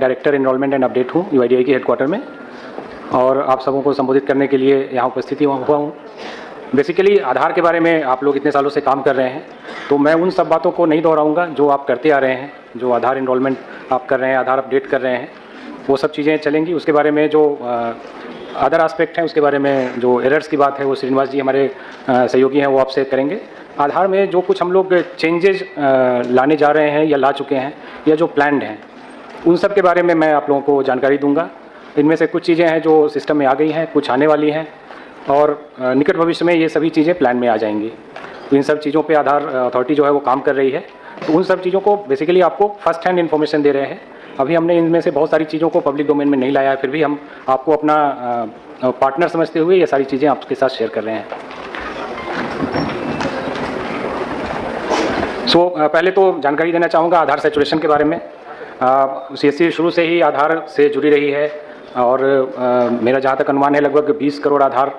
Director enrolment and update हूँ UIDAI के headquarter में, और आप सबों को संबोधित करने के लिए यहाँ उपस्थित हुआ हूँ। बेसिकली आधार के बारे में आप लोग इतने सालों से काम कर रहे हैं, तो मैं उन सब बातों को नहीं दोहराऊंगा जो आप करते आ रहे हैं। जो आधार एनरोलमेंट आप कर रहे हैं, आधार अपडेट कर रहे हैं, वो सब चीज़ें चलेंगी। उसके बारे में जो अदर एस्पेक्ट हैं, उसके बारे में जो एरर्स की बात है, वो श्रीनिवास जी हमारे सहयोगी हैं, वो आपसे करेंगे। आधार में जो कुछ हम लोग चेंजेज लाने जा रहे हैं या ला चुके हैं, या जो प्लान्ड हैं, उन सब के बारे में मैं आप लोगों को जानकारी दूंगा। इनमें से कुछ चीज़ें हैं जो सिस्टम में आ गई हैं, कुछ आने वाली हैं, और निकट भविष्य में ये सभी चीज़ें प्लान में आ जाएंगी। तो इन सब चीज़ों पे आधार अथॉरिटी जो है वो काम कर रही है। तो उन सब चीज़ों को बेसिकली आपको फर्स्ट हैंड इन्फॉर्मेशन दे रहे हैं। अभी हमने इनमें से बहुत सारी चीज़ों को पब्लिक डोमेन में नहीं लाया है, फिर भी हम आपको अपना पार्टनर समझते हुए ये सारी चीज़ें आपके साथ शेयर कर रहे हैं। पहले तो जानकारी देना चाहूँगा आधार सैचुरेशन के बारे में। CSC शुरू से ही आधार से जुड़ी रही है, और मेरा जहाँ तक अनुमान है लगभग 20 करोड़ आधार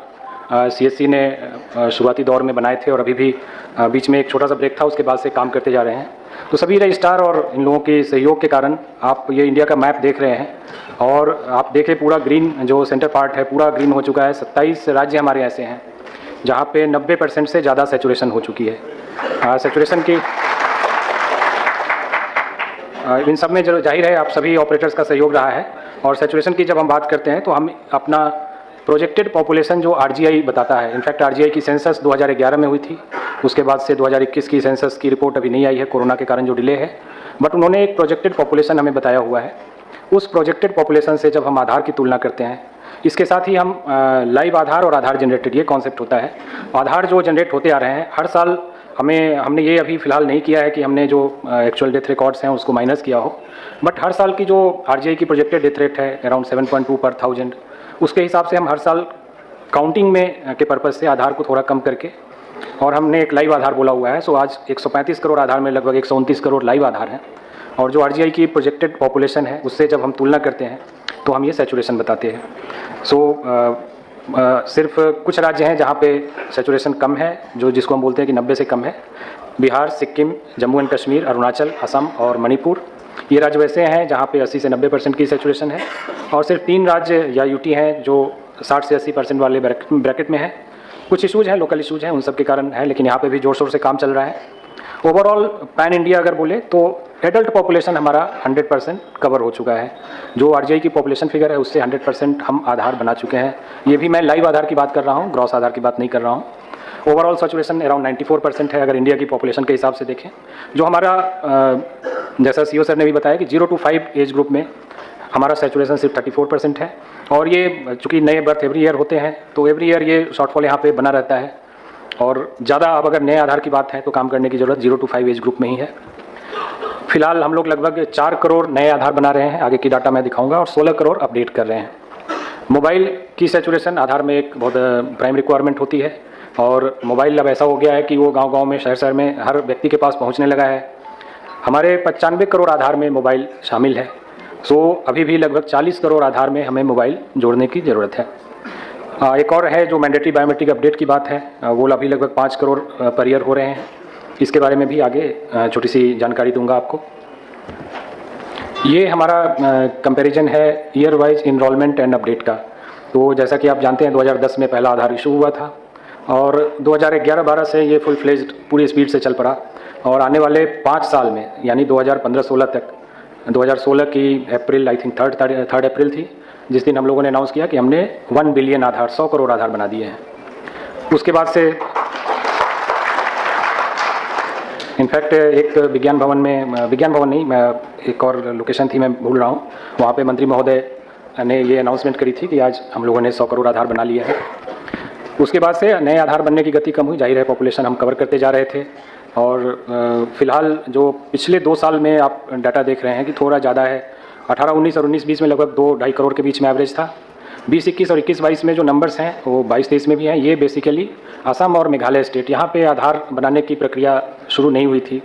CSC ने शुरुआती दौर में बनाए थे, और अभी भी बीच में एक छोटा सा ब्रेक था, उसके बाद से काम करते जा रहे हैं। तो सभी रजिस्ट्रार और इन लोगों के सहयोग के कारण आप ये इंडिया का मैप देख रहे हैं, और आप देखें पूरा ग्रीन जो सेंटर पार्ट है पूरा ग्रीन हो चुका है। 27 राज्य हमारे ऐसे हैं जहाँ पे 90% से ज़्यादा सैचुरेशन हो चुकी है। सैचुरेशन की इन सब में जो जाहिर है आप सभी ऑपरेटर्स का सहयोग रहा है। और सैचुरेशन की जब हम बात करते हैं तो हम अपना प्रोजेक्टेड पॉपुलेशन जो RGI बताता है, इनफैक्ट RGI की सेंसस 2011 में हुई थी, उसके बाद से 2021 की सेंसस की रिपोर्ट अभी नहीं आई है, कोरोना के कारण जो डिले है, बट उन्होंने एक प्रोजेक्टेड पॉपुलेशन हमें बताया हुआ है। उस प्रोजेक्टेड पॉपुलेशन से जब हम आधार की तुलना करते हैं, इसके साथ ही हम लाइव आधार और आधार जनरेटेड, ये कॉन्सेप्ट होता है। आधार जो जनरेट होते आ रहे हैं हर साल, हमने ये अभी फ़िलहाल नहीं किया है कि हमने जो एक्चुअल डेथ रिकॉर्ड्स हैं उसको माइनस किया हो, बट हर साल की जो RGI की प्रोजेक्टेड डेथ रेट है अराउंड 7.2 पर 1000, उसके हिसाब से हम हर साल काउंटिंग में के पर्पज़ से आधार को थोड़ा कम करके, और हमने एक लाइव आधार बोला हुआ है। सो आज 135 करोड़ आधार में लगभग 129 करोड़ लाइव आधार हैं, और जो RGI की प्रोजेक्टेड पॉपुलेशन है उससे जब हम तुलना करते हैं तो हम ये सैचुरेशन बताते हैं। सिर्फ कुछ राज्य हैं जहाँ पे सैचुरेशन कम है, जिसको हम बोलते हैं कि 90 से कम है। बिहार, सिक्किम, जम्मू एंड कश्मीर, अरुणाचल, असम और मणिपुर, ये राज्य वैसे हैं जहाँ पे 80 से 90% की सैचुरेशन है। और सिर्फ 3 राज्य या UT हैं जो 60 से 80% वाले ब्रैकेट में है। कुछ इशूज़ हैं, लोकल इशूज़ हैं, उन सब के कारण है, लेकिन यहाँ पे भी ज़ोर शोर से काम चल रहा है। ओवरऑल पैन इंडिया अगर बोले तो एडल्ट पॉपुलेशन हमारा 100% कवर हो चुका है। जो RGI की पॉपुलेशन फिगर है उससे 100% हम आधार बना चुके हैं। ये भी मैं लाइव आधार की बात कर रहा हूँ, ग्रॉस आधार की बात नहीं कर रहा हूँ। ओवरऑल सैचुरेशन अराउंड 94% है अगर इंडिया की पॉपुलेशन के हिसाब से देखें। जो हमारा जैसा CO सर ने भी बताया कि 0 to 5 एज ग्रुप में हमारा सैचुरेशन सिर्फ 34% है। और ये चूँकि नए बर्थ एवरी ईयर होते हैं तो एवरी ईयर ये शॉर्टफॉल यहाँ पे बना रहता है, और ज़्यादा अब अगर नए आधार की बात है तो काम करने की ज़रूरत 0 to 5 एज ग्रुप में ही है। फिलहाल हम लोग लगभग 4 करोड़ नए आधार बना रहे हैं, आगे की डाटा मैं दिखाऊंगा, और 16 करोड़ अपडेट कर रहे हैं। मोबाइल की सैचुरेशन आधार में एक बहुत प्राइम रिक्वायरमेंट होती है, और मोबाइल अब ऐसा हो गया है कि वो गांव-गांव में, शहर-शहर में हर व्यक्ति के पास पहुंचने लगा है। हमारे 95 करोड़ आधार में मोबाइल शामिल है। सो अभी भी लगभग 40 करोड़ आधार में हमें मोबाइल जोड़ने की ज़रूरत है। एक और है जो मैंडेटरी बायोमेट्रिक अपडेट की बात है, वो अभी लगभग 5 करोड़ पर ईयर हो रहे हैं। इसके बारे में भी आगे छोटी सी जानकारी दूंगा आपको। ये हमारा कंपैरिजन है year wise enrolment and update का। तो जैसा कि आप जानते हैं 2010 में पहला आधार इशू हुआ था, और 2011-12 से ये फुल फ्लेज्ड पूरी स्पीड से चल पड़ा, और आने वाले 5 साल में यानी 2015-16 तक, 2016 की अप्रैल, आई थिंक 3 अप्रैल थी, जिस दिन हम लोगों ने अनाउंस किया कि हमने 1 बिलियन आधार, 100 करोड़ आधार बना दिए हैं। उसके बाद से इनफैक्ट एक विज्ञान भवन नहीं, मैं एक और लोकेशन थी, मैं भूल रहा हूँ, वहाँ पे मंत्री महोदय ने ये अनाउंसमेंट करी थी कि आज हम लोगों ने 100 करोड़ आधार बना लिया है। उसके बाद से नए आधार बनने की गति कम हुई, जाहिर है पॉपुलेशन हम कवर करते जा रहे थे। और फिलहाल जो पिछले 2 साल में आप डाटा देख रहे हैं कि थोड़ा ज़्यादा है। 18-19 और 19-20 में लगभग 2-2.5 करोड़ के बीच में एवरेज था। 20-21 और 21-22 में जो नंबर्स हैं वो 22-23 में भी हैं। ये बेसिकली असम और मेघालय स्टेट, यहाँ पे आधार बनाने की प्रक्रिया शुरू नहीं हुई थी,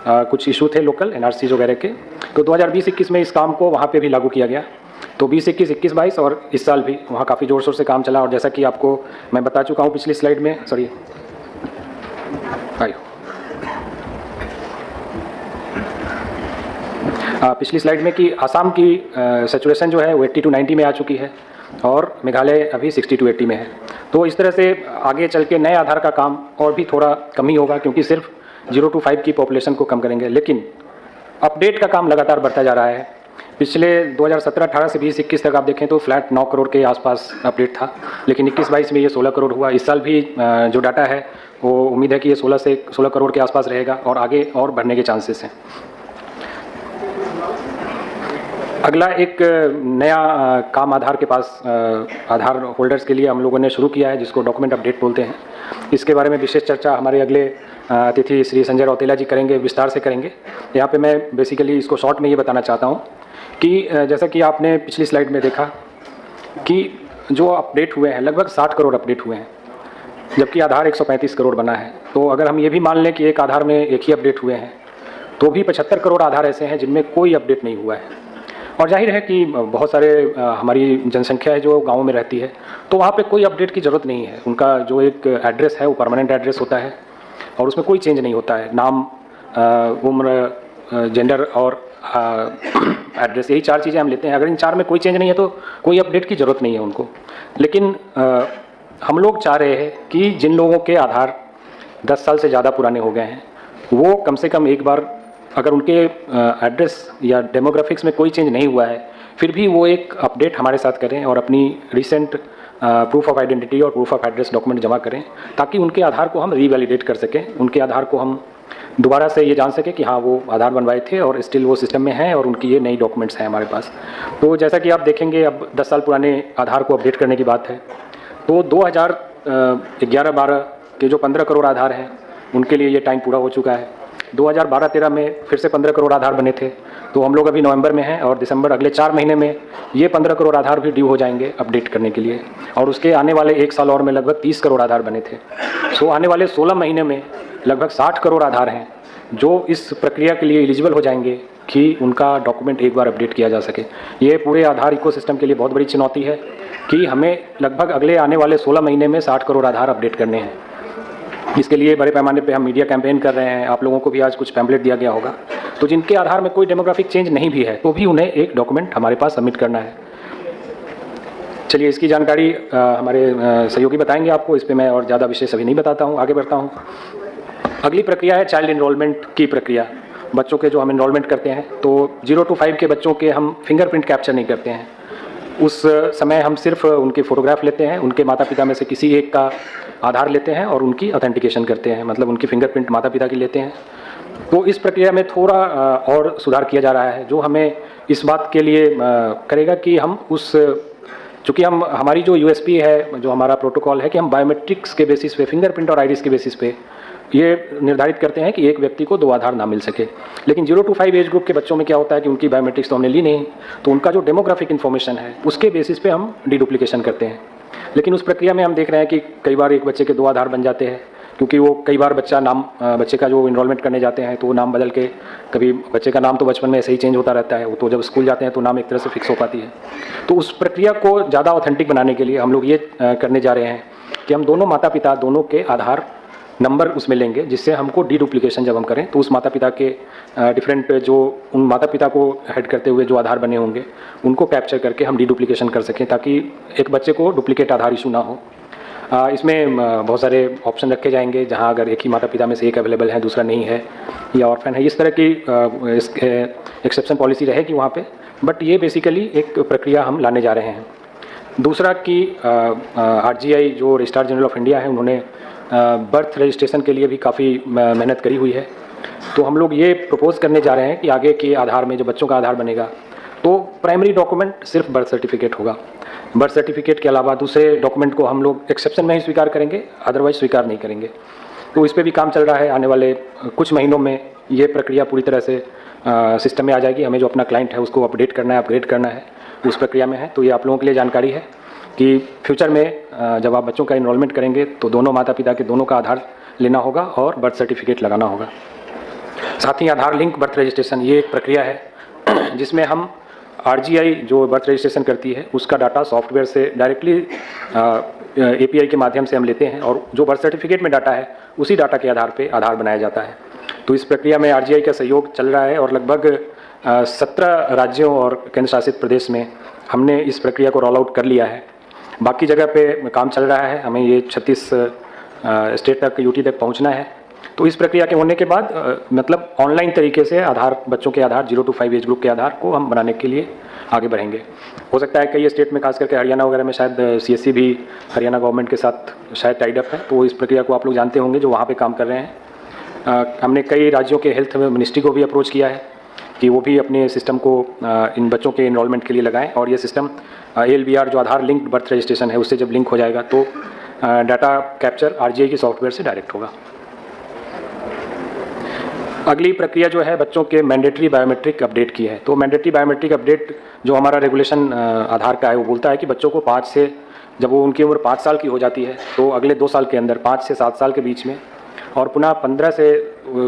कुछ इशू थे लोकल NRCs वगैरह के। तो 2020-21 में इस काम को वहाँ पे भी लागू किया गया। तो 20-21, 21-22 और इस साल भी वहाँ काफ़ी ज़ोर शोर से काम चला। और जैसा कि आपको मैं बता चुका हूँ पिछली स्लाइड में, सॉरी पिछली स्लाइड में कि असम की सैचुरेशन जो है वो 80 to 90 में आ चुकी है और मेघालय अभी 60 to 80 में है। तो इस तरह से आगे चल के नए आधार का काम और भी थोड़ा कम ही होगा, क्योंकि सिर्फ 0 to 5 की पॉपुलेशन को कम करेंगे, लेकिन अपडेट का काम लगातार बढ़ता जा रहा है। पिछले 2017-18 से 20-21 तक आप देखें तो फ्लैट 9 करोड़ के आसपास अपडेट था, लेकिन 21-22 में ये 16 करोड़ हुआ। इस साल भी जो डाटा है वो उम्मीद है कि ये 16 करोड़ के आसपास रहेगा और आगे और बढ़ने के चांसेस हैं। अगला एक नया काम आधार के पास आधार होल्डर्स के लिए हम लोगों ने शुरू किया है, जिसको डॉक्यूमेंट अपडेट बोलते हैं। इसके बारे में विशेष चर्चा हमारे अगले अतिथि श्री संजय रौतेला जी करेंगे, विस्तार से करेंगे। यहाँ पे मैं बेसिकली इसको शॉर्ट में ये बताना चाहता हूँ कि जैसा कि आपने पिछली स्लाइड में देखा कि जो अपडेट हुए हैं लगभग 60 करोड़ अपडेट हुए हैं, जबकि आधार 135 करोड़ बना है। तो अगर हम ये भी मान लें कि एक आधार में एक ही अपडेट हुए हैं, तो भी 75 करोड़ आधार ऐसे हैं जिनमें कोई अपडेट नहीं हुआ है। और जाहिर है कि बहुत सारे हमारी जनसंख्या है जो गाँव में रहती है, तो वहाँ पे कोई अपडेट की ज़रूरत नहीं है। उनका जो एक एड्रेस है वो परमानेंट एड्रेस होता है और उसमें कोई चेंज नहीं होता है। नाम, उम्र, जेंडर और एड्रेस, यही 4 चीज़ें हम लेते हैं। अगर इन 4 में कोई चेंज नहीं है तो कोई अपडेट की ज़रूरत नहीं है उनको। लेकिन हम लोग चाह रहे हैं कि जिन लोगों के आधार 10 साल से ज़्यादा पुराने हो गए हैं, वो कम से कम एक बार, अगर उनके एड्रेस या डेमोग्राफिक्स में कोई चेंज नहीं हुआ है, फिर भी वो एक अपडेट हमारे साथ करें और अपनी रिसेंट प्रूफ ऑफ आइडेंटिटी और प्रूफ ऑफ एड्रेस डॉक्यूमेंट जमा करें, ताकि उनके आधार को हम रीवैलिडेट कर सकें, उनके आधार को हम दोबारा से ये जान सकें कि हाँ वो आधार बनवाए थे और स्टिल वो सिस्टम में हैं और उनकी ये नई डॉक्यूमेंट्स हैं हमारे पास। तो जैसा कि आप देखेंगे, अब 10 साल पुराने आधार को अपडेट करने की बात है, तो 2011-12 के जो 15 करोड़ आधार हैं उनके लिए ये टाइम पूरा हो चुका है। 2012-13 में फिर से 15 करोड़ आधार बने थे, तो हम लोग अभी नवंबर में हैं और दिसंबर अगले 4 महीने में ये 15 करोड़ आधार भी ड्यू हो जाएंगे अपडेट करने के लिए। और उसके आने वाले 1 साल और में लगभग 30 करोड़ आधार बने थे। सो आने वाले 16 महीने में लगभग 60 करोड़ आधार हैं जो इस प्रक्रिया के लिए एलिजिबल हो जाएंगे कि उनका डॉक्यूमेंट एक बार अपडेट किया जा सके। ये पूरे आधार इकोसिस्टम के लिए बहुत बड़ी चुनौती है कि हमें लगभग अगले आने वाले 16 महीने में 60 करोड़ आधार अपडेट करने हैं। इसके लिए बड़े पैमाने पे हम मीडिया कैंपेन कर रहे हैं। आप लोगों को भी आज कुछ पैम्पलेट दिया गया होगा। तो जिनके आधार में कोई डेमोग्राफिक चेंज नहीं भी है, तो भी उन्हें एक डॉक्यूमेंट हमारे पास सबमिट करना है। चलिए, इसकी जानकारी हमारे सहयोगी बताएंगे आपको। इस पर मैं और ज़्यादा विशेष अभी नहीं बताता हूँ, आगे बढ़ता हूँ। अगली प्रक्रिया है चाइल्ड इनरोलमेंट की प्रक्रिया। बच्चों के जो हम इनरोलमेंट करते हैं, तो 0 to 5 के बच्चों के हम फिंगरप्रिंट कैप्चर नहीं करते हैं। उस समय हम सिर्फ उनके फ़ोटोग्राफ लेते हैं, उनके माता पिता में से किसी एक का आधार लेते हैं और उनकी ऑथेंटिकेशन करते हैं, मतलब उनकी फिंगरप्रिंट माता पिता की लेते हैं। तो इस प्रक्रिया में थोड़ा और सुधार किया जा रहा है, जो हमें इस बात के लिए करेगा कि हम चूँकि हमारी जो यूएसपी है, जो हमारा प्रोटोकॉल है कि हम बायोमेट्रिक्स के बेसिस पे, फिंगरप्रिंट और आइरिस के बेसिस पे ये निर्धारित करते हैं कि एक व्यक्ति को 2 आधार ना मिल सके। लेकिन 0 to 5 एज ग्रुप के बच्चों में क्या होता है कि उनकी बायोमेट्रिक्स तो हमने ली नहीं, तो उनका जो डेमोग्राफिक इन्फॉर्मेशन है उसके बेसिस पे हम डीडुप्लीकेशन करते हैं। लेकिन उस प्रक्रिया में हम देख रहे हैं कि कई बार एक बच्चे के 2 आधार बन जाते हैं, क्योंकि वो कई बार बच्चे का जो इनरोलमेंट करने जाते हैं तो वो नाम बदल के, कभी बच्चे का नाम तो बचपन में ऐसे ही चेंज होता रहता है, वो तो जब स्कूल जाते हैं तो नाम एक तरह से फिक्स हो पाती है। तो उस प्रक्रिया को ज़्यादा ऑथेंटिक बनाने के लिए हम लोग ये करने जा रहे हैं कि हम दोनों माता पिता दोनों के आधार नंबर उसमें लेंगे, जिससे हमको डीडुप्लीकेशन जब हम करें तो उस माता पिता के डिफरेंट जो उन माता पिता को हेड करते हुए जो आधार बने होंगे उनको कैप्चर करके हम डीडुप्लीकेशन कर सकें, ताकि एक बच्चे को डुप्लीकेट आधार इशू ना हो। इसमें बहुत सारे ऑप्शन रखे जाएंगे, जहां अगर एक ही माता पिता में से एक अवेलेबल है, दूसरा नहीं है या ऑर्फन है, इस तरह की एक्सेप्शन पॉलिसी रहेगी वहाँ पे। बट ये बेसिकली एक प्रक्रिया हम लाने जा रहे हैं। दूसरा कि RGI जो रजिस्ट्रार जनरल ऑफ इंडिया है, उन्होंने बर्थ रजिस्ट्रेशन के लिए भी काफ़ी मेहनत करी हुई है। तो हम लोग ये प्रपोज करने जा रहे हैं कि आगे के आधार में, जब बच्चों का आधार बनेगा, तो प्राइमरी डॉक्यूमेंट सिर्फ बर्थ सर्टिफिकेट होगा। बर्थ सर्टिफिकेट के अलावा दूसरे डॉक्यूमेंट को हम लोग एक्सेप्शन में ही स्वीकार करेंगे, अदरवाइज स्वीकार नहीं करेंगे। तो इस पर भी काम चल रहा है। आने वाले कुछ महीनों में ये प्रक्रिया पूरी तरह से सिस्टम में आ जाएगी। हमें जो अपना क्लाइंट है उसको अपडेट करना है, अपग्रेड करना है, उस प्रक्रिया में है। तो ये आप लोगों के लिए जानकारी है कि फ्यूचर में जब आप बच्चों का इनरोलमेंट करेंगे तो दोनों माता पिता के दोनों का आधार लेना होगा और बर्थ सर्टिफिकेट लगाना होगा। साथ ही आधार लिंक बर्थ रजिस्ट्रेशन, ये एक प्रक्रिया है जिसमें हम RGI जो बर्थ रजिस्ट्रेशन करती है उसका डाटा सॉफ्टवेयर से डायरेक्टली API के माध्यम से हम लेते हैं और जो बर्थ सर्टिफिकेट में डाटा है उसी डाटा के आधार पे आधार बनाया जाता है। तो इस प्रक्रिया में RGI का सहयोग चल रहा है और लगभग 17 राज्यों और केंद्र शासित प्रदेश में हमने इस प्रक्रिया को रोल आउट कर लिया है। बाकी जगह पे काम चल रहा है, हमें ये 36 स्टेट तक, यूटी तक पहुंचना है। तो इस प्रक्रिया के होने के बाद मतलब ऑनलाइन तरीके से आधार, बच्चों के आधार 0 to 5 एज ग्रुप के आधार को हम बनाने के लिए आगे बढ़ेंगे। हो सकता है कई स्टेट में, खास करके हरियाणा वगैरह में शायद सीएससी भी हरियाणा गवर्नमेंट के साथ शायद टाइड अप है, तो इस प्रक्रिया को आप लोग जानते होंगे जो वहाँ पे काम कर रहे हैं। हमने कई राज्यों के हेल्थ मिनिस्ट्री को भी अप्रोच किया है कि वो भी अपने सिस्टम को इन बच्चों के इनरोलमेंट के लिए लगाएं, और ये सिस्टम ALBR जो आधार लिंक्ड बर्थ रजिस्ट्रेशन है उससे जब लिंक हो जाएगा तो डाटा कैप्चर RGI की सॉफ्टवेयर से डायरेक्ट होगा। अगली प्रक्रिया जो है बच्चों के मैंडेटरी बायोमेट्रिक अपडेट की है। तो मैंडेटरी बायोमेट्रिक अपडेट जो हमारा रेगुलेशन आधार का है वो बोलता है कि बच्चों को 5 से, जब वो उनकी उम्र 5 साल की हो जाती है तो अगले 2 साल के अंदर, 5 से 7 साल के बीच में, और पुनः 15 से,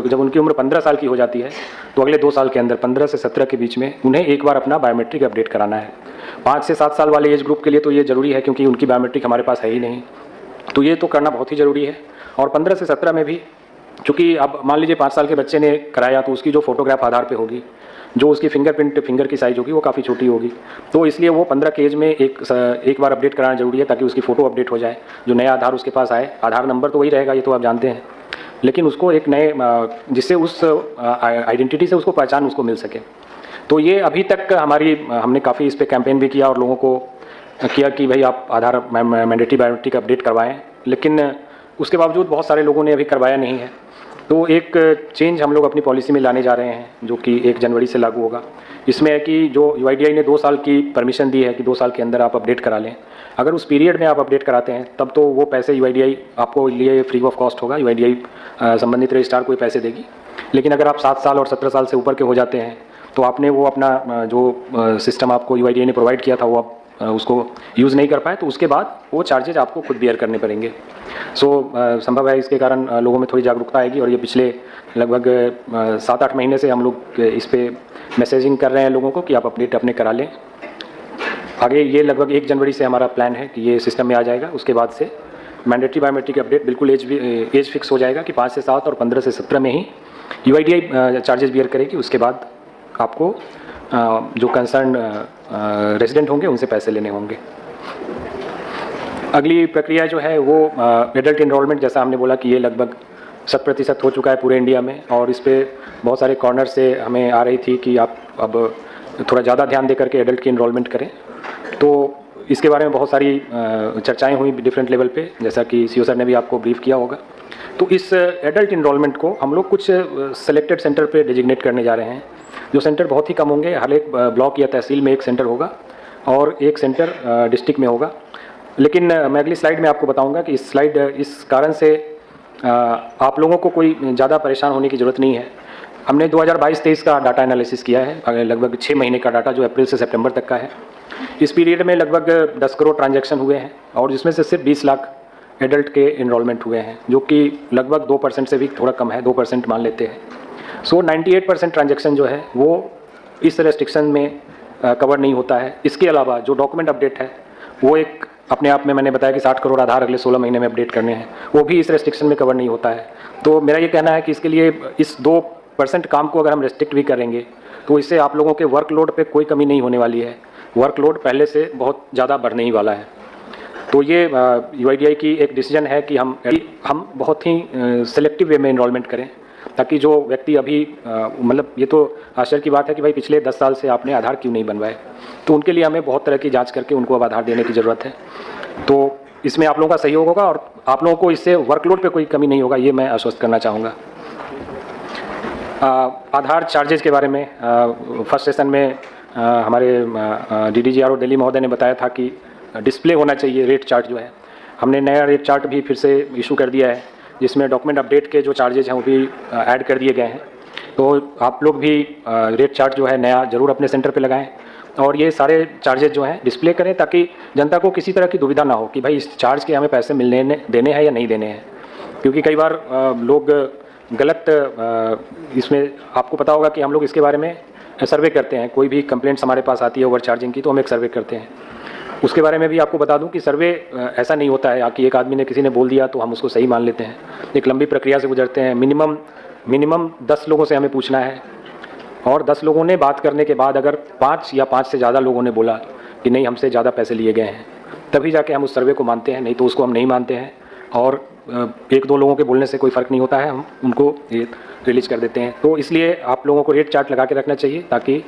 जब उनकी उम्र 15 साल की हो जाती है तो अगले 2 साल के अंदर 15 से 17 के बीच में उन्हें एक बार अपना बायोमेट्रिक अपडेट कराना है। 5 से 7 साल वाले एज ग्रुप के लिए तो ये ज़रूरी है क्योंकि उनकी बायोमेट्रिक हमारे पास है ही नहीं, तो ये तो करना बहुत ही ज़रूरी है। और 15 से 17 में भी, चूँकि अब मान लीजिए 5 साल के बच्चे ने कराया तो उसकी जो फोटोग्राफ आधार पे होगी, जो उसकी फिंगरप्रिंट, फिंगर की साइज़ होगी वो काफ़ी छोटी होगी, तो इसलिए वो 15 के एज में एक बार अपडेट कराना जरूरी है ताकि उसकी फ़ोटो अपडेट हो जाए, जो नया आधार उसके पास आए। आधार नंबर तो वही रहेगा, ये तो आप जानते हैं, लेकिन उसको एक नए, जिससे उस आइडेंटिटी से उसको पहचान उसको मिल सके। तो ये अभी तक हमने काफ़ी इस पर कैंपेन भी किया और लोगों को किया कि भाई आप आधार मैंडेटरी बायोमेट्रिक अपडेट करवाएं, लेकिन उसके बावजूद बहुत सारे लोगों ने अभी करवाया नहीं है। तो एक चेंज हम लोग अपनी पॉलिसी में लाने जा रहे हैं जो कि 1 जनवरी से लागू होगा। इसमें है कि जो UIDAI ने 2 साल की परमिशन दी है कि 2 साल के अंदर आप अपडेट करा लें, अगर उस पीरियड में आप अपडेट कराते हैं तब तो वो पैसे UIDAI आपको लिए फ्री ऑफ कॉस्ट होगा, UIDAI संबंधित रजिस्ट्रार को पैसे देगी। लेकिन अगर आप 7 साल और 17 साल से ऊपर के हो जाते हैं तो आपने वो अपना जो सिस्टम आपको UIDAI ने प्रोवाइड किया था वो आप उसको यूज़ नहीं कर पाए, तो उसके बाद वो चार्जेज आपको खुद बियर करने पड़ेंगे। संभव है इसके कारण लोगों में थोड़ी जागरूकता आएगी, और ये पिछले लगभग 7-8 महीने से हम लोग इस पे मैसेजिंग कर रहे हैं लोगों को कि आप अपडेट अपने करा लें। आगे ये लगभग 1 जनवरी से हमारा प्लान है कि ये सिस्टम में आ जाएगा। उसके बाद से मैंडेटरी बायोमेट्रिक अपडेट बिल्कुल एज फिक्स हो जाएगा कि 5 से 7 और 15 से 17 में ही UIDAI चार्जेस बियर करेगी। उसके बाद आपको जो कंसर्न रेजिडेंट होंगे उनसे पैसे लेने होंगे। अगली प्रक्रिया जो है वो एडल्ट इनरोलमेंट, जैसा हमने बोला कि ये लगभग 100% हो चुका है पूरे इंडिया में, और इस पे बहुत सारे कॉर्नर से हमें आ रही थी कि आप अब थोड़ा ज़्यादा ध्यान दे करके एडल्ट की इनरोलमेंट करें। तो इसके बारे में बहुत सारी चर्चाएं हुई डिफरेंट लेवल पे, जैसा कि CO सर ने भी आपको ब्रीफ किया होगा। तो इस एडल्ट इनरोलमेंट को हम लोग कुछ सेलेक्टेड सेंटर पे डेजिग्नेट करने जा रहे हैं, जो सेंटर बहुत ही कम होंगे। हर एक ब्लॉक या तहसील में एक सेंटर होगा और एक सेंटर डिस्ट्रिक्ट में होगा। लेकिन मैं अगली स्लाइड में आपको बताऊंगा कि इस कारण से आप लोगों को कोई ज़्यादा परेशान होने की ज़रूरत नहीं है। हमने 2022-23 का डाटा एनालिसिस किया है, लगभग 6 महीने का डाटा जो अप्रैल से सितंबर तक का है। इस पीरियड में लगभग 10 करोड़ ट्रांजैक्शन हुए हैं, और जिसमें से सिर्फ 20 लाख एडल्ट के इनरोलमेंट हुए हैं, जो कि लगभग 2% से भी थोड़ा कम है, 2% मान लेते हैं। 98% ट्रांजैक्शन जो है वो इस रेस्ट्रिक्शन में कवर नहीं होता है। इसके अलावा जो डॉक्यूमेंट अपडेट है वो एक अपने आप में, मैंने बताया कि 60 करोड़ आधार अगले 16 महीने में अपडेट करने हैं, वो भी इस रेस्ट्रिक्शन में कवर नहीं होता है। तो मेरा ये कहना है कि इसके लिए इस 2% काम को अगर हम रेस्ट्रिक्ट भी करेंगे तो इससे आप लोगों के वर्कलोड पे कोई कमी नहीं होने वाली है। वर्कलोड पहले से बहुत ज़्यादा बढ़ने ही वाला है। तो ये UIDAI की एक डिसीजन है कि हम बहुत ही सेलेक्टिव वे में इनरोलमेंट करें, ताकि जो व्यक्ति अभी मतलब ये तो आश्चर्य की बात है कि भाई पिछले 10 साल से आपने आधार क्यों नहीं बनवाए, तो उनके लिए हमें बहुत तरह की जांच करके उनको अब आधार देने की ज़रूरत है। तो इसमें आप लोगों का सहयोग होगा और आप लोगों को इससे वर्कलोड पे कोई कमी नहीं होगा, ये मैं आश्वस्त करना चाहूँगा। आधार चार्जेज के बारे में फर्स्ट सेशन में हमारे DDGRO दिल्ली महोदय ने बताया था कि डिस्प्ले होना चाहिए रेट चार्ट जो है। हमने नया रेट चार्ट भी फिर से इशू कर दिया है, जिसमें डॉक्यूमेंट अपडेट के जो चार्जेज हैं वो भी ऐड कर दिए गए हैं। तो आप लोग भी रेट चार्ट जो है नया ज़रूर अपने सेंटर पे लगाएं, और ये सारे चार्जेज जो हैं डिस्प्ले करें, ताकि जनता को किसी तरह की दुविधा ना हो कि भाई इस चार्ज के हमें पैसे देने हैं या नहीं देने हैं। क्योंकि कई बार लोग गलत इसमें, आपको पता होगा कि हम लोग इसके बारे में सर्वे करते हैं। कोई भी कंप्लेंट्स हमारे पास आती है ओवर चार्जिंग की, तो हम एक सर्वे करते हैं। उसके बारे में भी आपको बता दूं कि सर्वे ऐसा नहीं होता है कि एक आदमी ने, किसी ने बोल दिया तो हम उसको सही मान लेते हैं। एक लंबी प्रक्रिया से गुजरते हैं। मिनिमम 10 लोगों से हमें पूछना है, और 10 लोगों ने बात करने के बाद अगर 5 या 5 से ज़्यादा लोगों ने बोला कि नहीं हमसे ज़्यादा पैसे लिए गए हैं, तभी जाके हम उस सर्वे को मानते हैं, नहीं तो उसको हम नहीं मानते हैं। और 1-2 लोगों के बोलने से कोई फ़र्क नहीं होता है, हम उनको ये रिलीज़ कर देते हैं। तो इसलिए आप लोगों को रेट चार्ट लगा के रखना चाहिए ताकि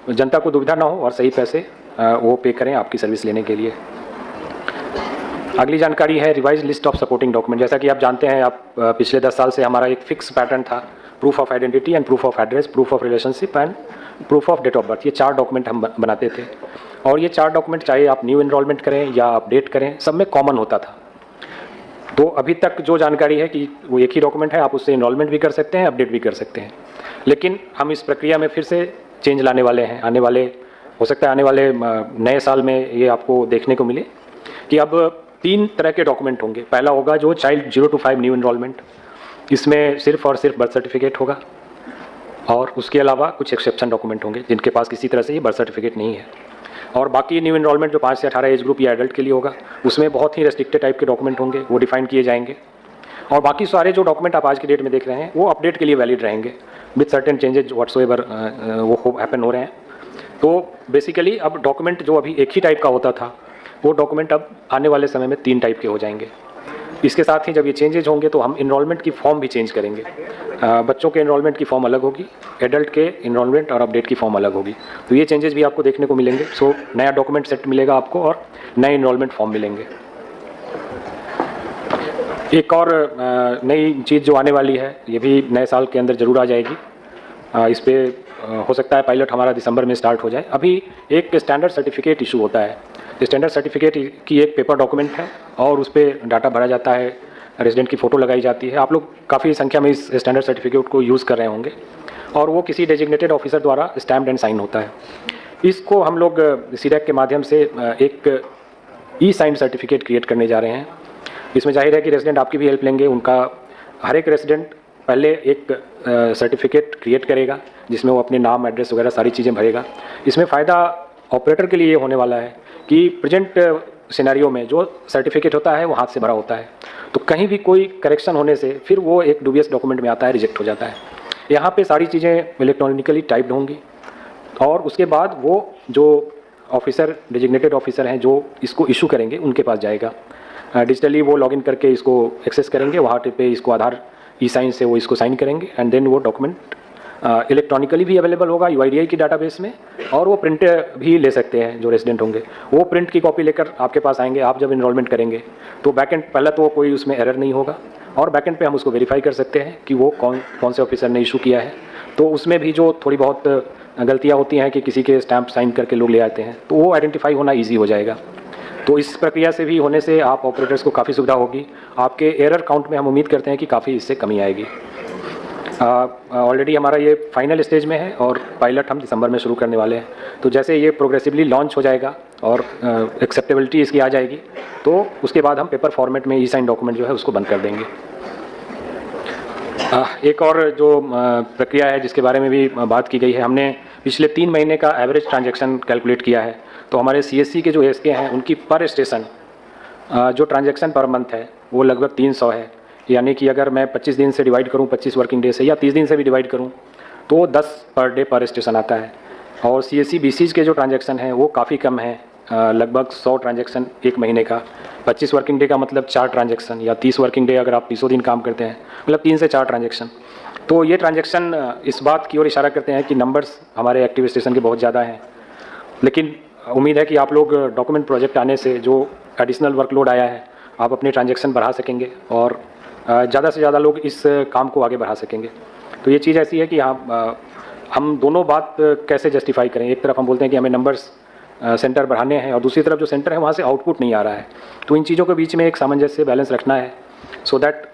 जनता को दुविधा ना हो और सही पैसे वो पे करें आपकी सर्विस लेने के लिए। अगली जानकारी है revise list of supporting document. जैसा कि आप जानते हैं, आप पिछले 10 साल से हमारा एक फिक्स पैटर्न था, proof of identity and proof of address, proof of relationship and proof of date of birth. ये 4 डॉक्यूमेंट हम बनाते थे और ये 4 डॉक्यूमेंट चाहे आप न्यू एनरोलमेंट करें या अपडेट करें, सब में कॉमन होता था। तो अभी तक जो जानकारी है कि वो एक ही डॉक्यूमेंट है, आप उससे एनरोलमेंट भी कर सकते हैं, अपडेट भी कर सकते हैं। लेकिन हम इस प्रक्रिया में फिर से चेंज लाने वाले हैं। आने वाले, हो सकता है आने वाले नए साल में ये आपको देखने को मिले कि अब 3 तरह के डॉक्यूमेंट होंगे। पहला होगा जो चाइल्ड 0 to 5 न्यू एनरोलमेंट, इसमें सिर्फ और सिर्फ बर्थ सर्टिफिकेट होगा और उसके अलावा कुछ एक्सेप्शन डॉक्यूमेंट होंगे जिनके पास किसी तरह से ये बर्थ सर्टिफिकेट नहीं है। और बाकी न्यू एनरोलमेंट जो 5 से 18 एज ग्रुप या एडल्ट के लिए होगा, उसमें बहुत ही रेस्ट्रिक्टेड टाइप के डॉक्यूमेंट होंगे, वो डिफाइन किए जाएंगे। और बाकी सारे जो डॉक्यूमेंट आप आज की डेट में देख रहे हैं वो अपडेट के लिए वैलिड रहेंगे विद सर्टेन चेंजेज व्हाट्सोएवर वो हैपन हो रहे हैं। तो बेसिकली अब डॉक्यूमेंट जो अभी एक ही टाइप का होता था, वो डॉक्यूमेंट अब आने वाले समय में 3 टाइप के हो जाएंगे। इसके साथ ही जब ये चेंजेज होंगे तो हम इनरोलमेंट की फॉर्म भी चेंज करेंगे। बच्चों के इनरोलमेंट की फॉर्म अलग होगी, एडल्ट के इनरोलमेंट और अपडेट की फॉर्म अलग होगी। तो ये चेंजेस भी आपको देखने को मिलेंगे। सो नया डॉक्यूमेंट सेट मिलेगा आपको और नए इनरोलमेंट फॉर्म मिलेंगे। एक और नई चीज़ जो आने वाली है, ये भी नए साल के अंदर ज़रूर आ जाएगी। इस पर हो सकता है पायलट हमारा दिसंबर में स्टार्ट हो जाए। अभी एक स्टैंडर्ड सर्टिफिकेट इशू होता है। स्टैंडर्ड सर्टिफिकेट की एक पेपर डॉक्यूमेंट है और उस पर डाटा भरा जाता है, रेजिडेंट की फ़ोटो लगाई जाती है। आप लोग काफ़ी संख्या में इस स्टैंडर्ड सर्टिफिकेट को यूज़ कर रहे होंगे और वो किसी डेजिग्नेटेड ऑफिसर द्वारा स्टैम्प्ड एंड साइन होता है। इसको हम लोग सीडैक के माध्यम से एक ई साइन सर्टिफिकेट क्रिएट करने जा रहे हैं। इसमें जाहिर है कि रेजिडेंट आपकी भी हेल्प लेंगे। उनका हर एक रेजिडेंट पहले एक सर्टिफिकेट क्रिएट करेगा जिसमें वो अपने नाम, एड्रेस वगैरह सारी चीज़ें भरेगा। इसमें फ़ायदा ऑपरेटर के लिए ये होने वाला है कि प्रेजेंट सिनेरियो में जो सर्टिफिकेट होता है वो हाथ से भरा होता है, तो कहीं भी कोई करेक्शन होने से फिर वो एक डुबियस डॉक्यूमेंट में आता है, रिजेक्ट हो जाता है। यहाँ पे सारी चीज़ें इलेक्ट्रॉनिकली टाइप्ड होंगी और उसके बाद वो जो ऑफिसर, डेजिग्नेटेड ऑफिसर हैं जो इसको इशू करेंगे, उनके पास जाएगा। डिजिटली वो लॉगिन करके इसको एक्सेस करेंगे, वहाँ पे इसको आधार ई साइन से वो इसको साइन करेंगे एंड देन वो डॉक्यूमेंट इलेक्ट्रॉनिकली भी अवेलेबल होगा UIDAI की डाटाबेस में, और वो प्रिंट भी ले सकते हैं जो रेजिडेंट होंगे। वो प्रिंट की कॉपी लेकर आपके पास आएंगे। आप जब इनरोलमेंट करेंगे तो बैकएंड, पहला तो कोई उसमें एरर नहीं होगा और बैकएंड पे हम उसको वेरीफाई कर सकते हैं कि वो कौन से ऑफिसर ने इशू किया है। तो उसमें भी जो थोड़ी बहुत गलतियाँ होती हैं कि किसी के स्टैंप साइन करके लोग ले आते हैं, तो वो आइडेंटिफाई होना ईजी हो जाएगा। तो इस प्रक्रिया से भी होने से आप ऑपरेटर्स को काफ़ी सुविधा होगी। आपके एरर काउंट में हम उम्मीद करते हैं कि काफ़ी इससे कमी आएगी। ऑलरेडी हमारा ये फाइनल स्टेज में है और पायलट हम दिसंबर में शुरू करने वाले हैं। तो जैसे ये प्रोग्रेसिवली लॉन्च हो जाएगा और एक्सेप्टेबिलिटी इसकी आ जाएगी, तो उसके बाद हम पेपर फॉर्मेट में ई साइन डॉक्यूमेंट जो है उसको बंद कर देंगे। एक और जो प्रक्रिया है जिसके बारे में भी बात की गई है, हमने पिछले 3 महीने का एवरेज ट्रांजैक्शन कैलकुलेट किया है। तो हमारे CSC के जो ASK हैं उनकी पर स्टेशन जो ट्रांजैक्शन पर मंथ है वो लगभग 300 है। यानी कि अगर मैं 25 दिन से डिवाइड करूं, 25 वर्किंग डे से, या 30 दिन से भी डिवाइड करूं, तो 10 पर डे पर स्टेशन आता है। और CSC BCs के जो ट्रांजैक्शन हैं वो काफ़ी कम है, लगभग 100 ट्रांजैक्शन एक महीने का। 25 वर्किंग डे का मतलब 4 ट्रांजैक्शन, या 30 वर्किंग डे अगर आप 30 दिन काम करते हैं मतलब 3 से 4 ट्रांजैक्शन। तो ये ट्रांजैक्शन इस बात की ओर इशारा करते हैं कि नंबर्स हमारे एक्टिव स्टेशन के बहुत ज़्यादा हैं। लेकिन उम्मीद है कि आप लोग डॉक्यूमेंट प्रोजेक्ट आने से जो एडिशनल वर्कलोड आया है, आप अपने ट्रांजैक्शन बढ़ा सकेंगे और ज़्यादा से ज़्यादा लोग इस काम को आगे बढ़ा सकेंगे। तो ये चीज़ ऐसी है कि हम दोनों बात कैसे जस्टिफाई करें। एक तरफ हम बोलते हैं कि हमें नंबर्स सेंटर बढ़ाने हैं और दूसरी तरफ जो सेंटर है वहाँ से आउटपुट नहीं आ रहा है। तो इन चीज़ों के बीच में एक सामंजस्य, बैलेंस रखना है सो दैट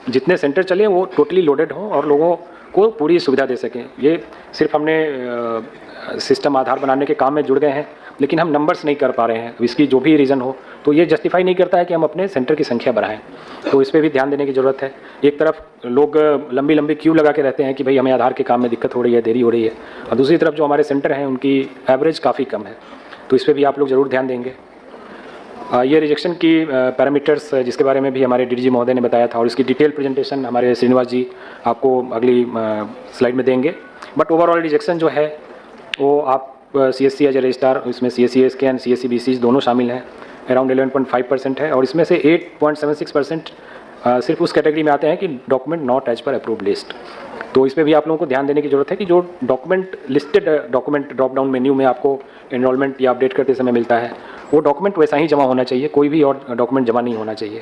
जितने सेंटर चले वो टोटली लोडेड हों और लोगों को पूरी सुविधा दे सकें। ये सिर्फ हमने सिस्टम आधार बनाने के काम में जुड़ गए हैं, लेकिन हम नंबर्स नहीं कर पा रहे हैं। इसकी जो भी रीज़न हो, तो ये जस्टिफाई नहीं करता है कि हम अपने सेंटर की संख्या बढ़ाएं। तो इस पर भी ध्यान देने की ज़रूरत है। एक तरफ लोग लंबी लंबी क्यू लगा के रहते हैं कि भाई हमें आधार के काम में दिक्कत हो रही है, देरी हो रही है, और दूसरी तरफ जो हमारे सेंटर हैं उनकी एवरेज काफ़ी कम है। तो इस पर भी आप लोग ज़रूर ध्यान देंगे। ये रिजेक्शन की पैरामीटर्स जिसके बारे में भी हमारे डीडीजी महोदय ने बताया था और इसकी डिटेल प्रेजेंटेशन हमारे श्रीनिवास जी आपको अगली स्लाइड में देंगे। बट ओवरऑल रिजेक्शन जो है वो आप CSC एज ए रजिस्ट्रार, इसमें CSC स्कैन, CSC BCs दोनों शामिल हैं, अराउंड 11.5% है और इसमें से 8.76% सिर्फ उस कैटेगरी में आते हैं कि document not as per approved list. तो इस पर भी आप लोगों को ध्यान देने की जरूरत है कि जो document listed document drop down menu में आपको एनरोलमेंट या अपडेट करते समय मिलता है, वो डॉक्यूमेंट वैसा ही जमा होना चाहिए, कोई भी और डॉक्यूमेंट जमा नहीं होना चाहिए।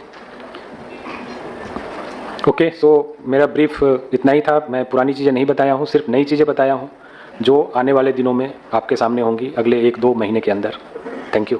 ओके, सो मेरा ब्रीफ इतना ही था। मैं पुरानी चीज़ें नहीं बताया हूँ, सिर्फ नई चीज़ें बताया हूँ जो आने वाले दिनों में आपके सामने होंगी अगले 1-2 महीने के अंदर। Thank you.